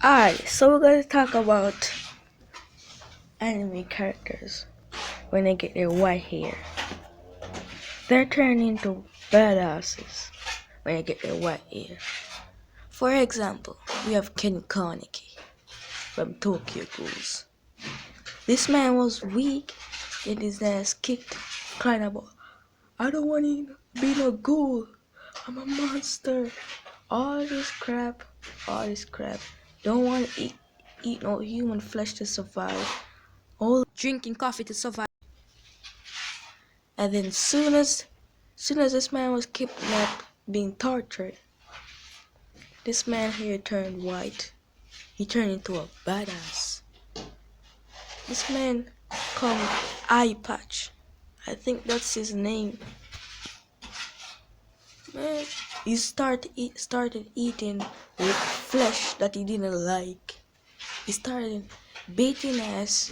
Alright, so we're gonna talk about anime characters when they get their white hair. They're turned into badasses when they get their white hair. For example, we have Ken Kaneki from Tokyo Ghouls. This man was weak, get his ass kicked, crying about, I don't want to be no ghoul, I'm a monster. All this crap. Don't want to eat no human flesh to survive. All drinking coffee to survive. And then soon as this man was kidnapped, being tortured, this man here turned white. He turned into a badass. This man called Eye Patch. I think that's his name. Man, he started eating with flesh that he didn't like. He started beating ass,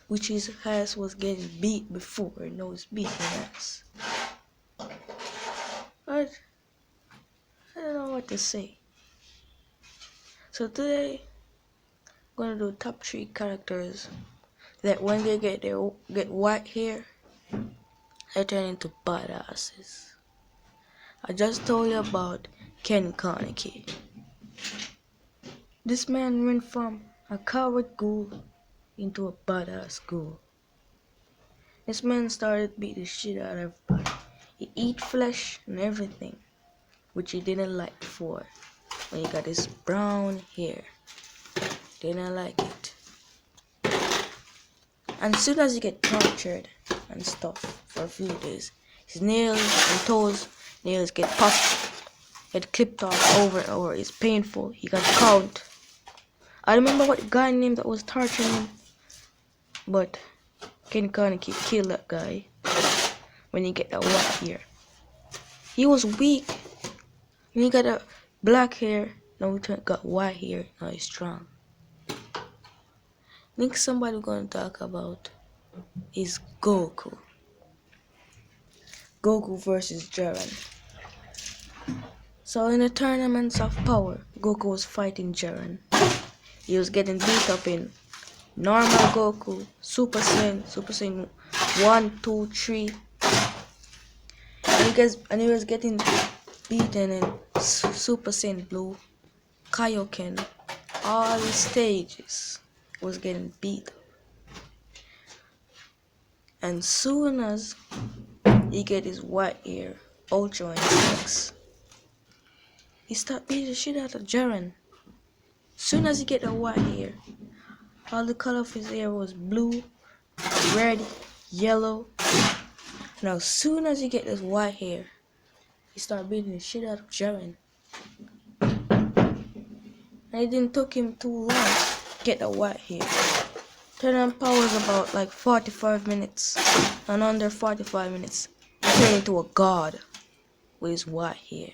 which his ass was getting beat before. No, it's beating ass. But I don't know what to say. So today, I'm gonna do top 3 characters that when they get white hair, they turn into badasses. I just told you about Ken Kaneki. This man went from a coward ghoul into a badass ghoul. This man started beating the shit out of everybody. He eat flesh and everything, which he didn't like before. When he got his brown hair, didn't like it. And as soon as he get tortured and stuff for a few days, his nails and nails get puffed, get clipped off over and over. It's painful. He got count. I remember what guy name that was torturing him, but Ken Kaneki killed that guy when he get that white hair. He was weak. When he got a black hair, now he got white hair. Now he's strong. Next, somebody we're gonna talk about is Goku. Goku versus Jiren. So in the tournaments of power, Goku was fighting Jiren. He was getting beat up in normal Goku, Super Saiyan 1, 2, 3. And he was getting beaten in Super Saiyan Blue, Kaioken. All the stages was getting beat. And soon as he get his white hair, Ultra Instinct, he start beating the shit out of Jiren. Soon as he get the white hair, all the color of his hair was blue, red, yellow. Now soon as he get this white hair, he start beating the shit out of Jiren. And it didn't took him too long to get the white hair. Turn on power was about like 45 minutes. And under 45 minutes, he turned into a god with his white hair.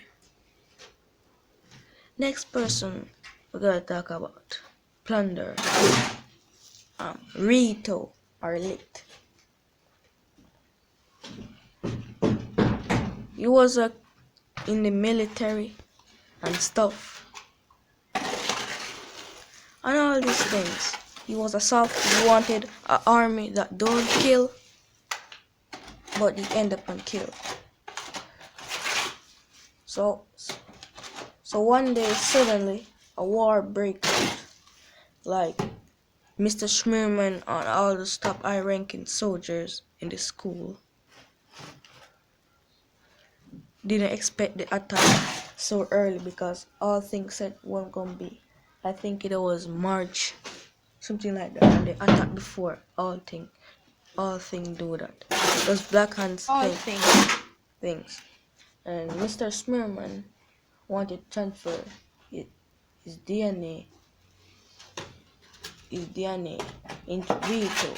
Next person we're gonna talk about, Plunder. Rito or Lit. He was in the military and stuff. And all these things. He was a he wanted an army that don't kill, but he ended up on kill. So one day suddenly a war breaks out. Like Mr. Schmearman and all the top high ranking soldiers in the school didn't expect the attack so early because all things said weren't gonna be. I think it was March, something like that, and they attacked before all thing do that. Those Black Hands things. And Mr. Schmearman wanted to transfer his DNA into Rito.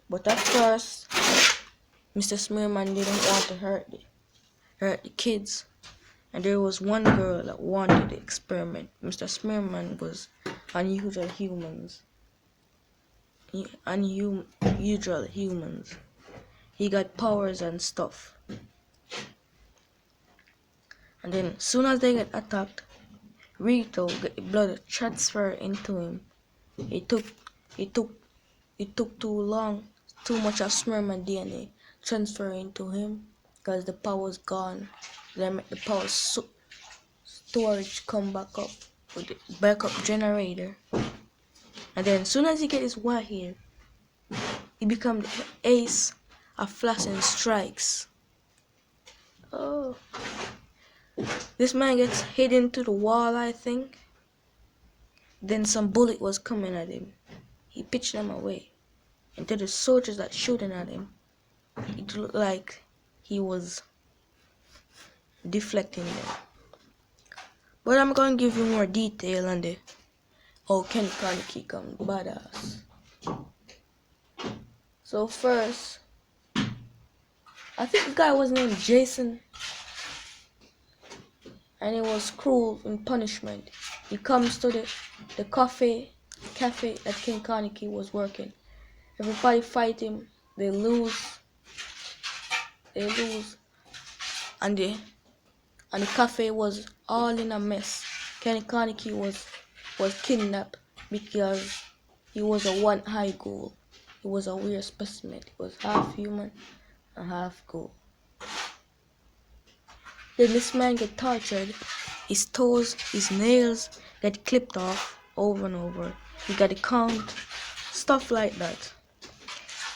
But at first, Mr. Schmearman didn't want to hurt the kids. And there was one girl that wanted the experiment. Mr. Schmearman was unusual humans. He got powers and stuff. And then, soon as they get attacked, Rito get the blood transfer into him. It took it took it took too long, too much of sperm and DNA transfer into him because the power's gone. Then make the power storage come back up with the backup generator. And then as soon as he get his white hair, he become the ace of flashing strikes. Oh, this man gets hit into the wall, I think. Then some bullet was coming at him. He pitched them away. And to the soldiers that shooting at him, it looked like he was deflecting them. But I'm gonna give you more detail on the how Kenny Kaneki come badass. So first, I think the guy was named Jason, and he was cruel in punishment. He comes to the cafe that King Kaneki was working. Everybody fight him. They lose, and the cafe was all in a mess. Kenny Kaneki was kidnapped because he was a one eye ghoul. He was a weird specimen. He was half human and half ghoul. Then this man get tortured. His toes, his nails get clipped off over and over. He got to count, stuff like that.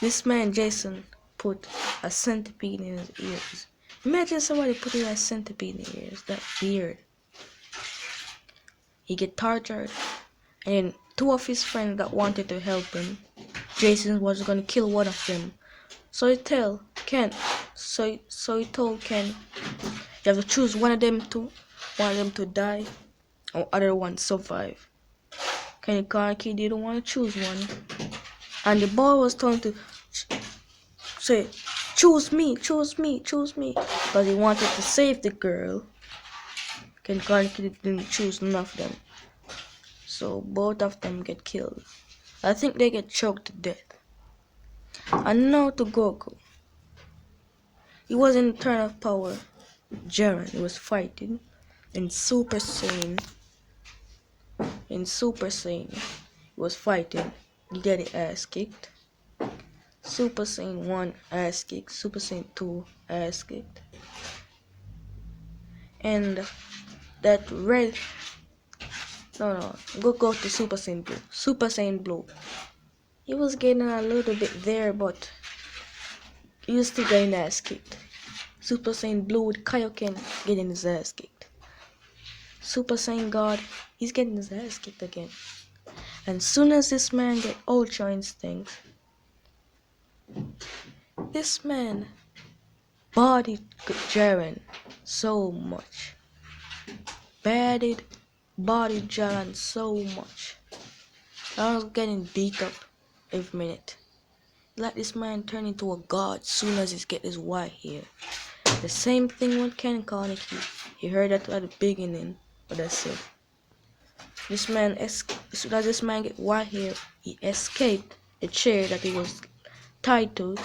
This man Jason put a centipede in his ears. Imagine somebody putting a centipede in his ears. That weird. He get tortured, and two of his friends that wanted to help him, Jason was gonna kill one of them. So he told Ken. So he told Ken, you have to choose one of them to die, or other one survive. Kenny Kaneki didn't want to choose one, and the boy was told to say, choose me, but he wanted to save the girl. Kenny Kaneki didn't choose none of them, so both of them get killed. I think they get choked to death. And now to Goku. He was in the turn of power. Jiren was fighting in Super Saiyan. He was fighting. He got his ass kicked. Super Saiyan 1 ass kicked. Super Saiyan 2 ass kicked. And that red... No. Go to Super Saiyan Blue. Super Saiyan Blue. He was getting a little bit there, but he was still getting his ass kicked. Super Saiyan Blue with Kaioken getting his ass kicked. Super Saiyan God, he's getting his ass kicked again. And soon as this man get Ultra Instinct, this man bodied Jiren so much. Bodied Jiren so much. I was getting beat up every minute. Like this man turn into a god soon as he get his white hair. The same thing with Ken Kaneki. You heard that at the beginning, but that's it. This man, as soon as this man get white hair, he escaped the chair that he was tied to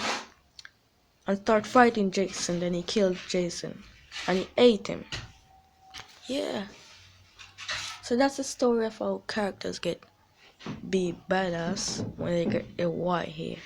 and start fighting Jason. Then he killed Jason and he ate him. Yeah. So that's the story of how characters be badass when they get their white hair.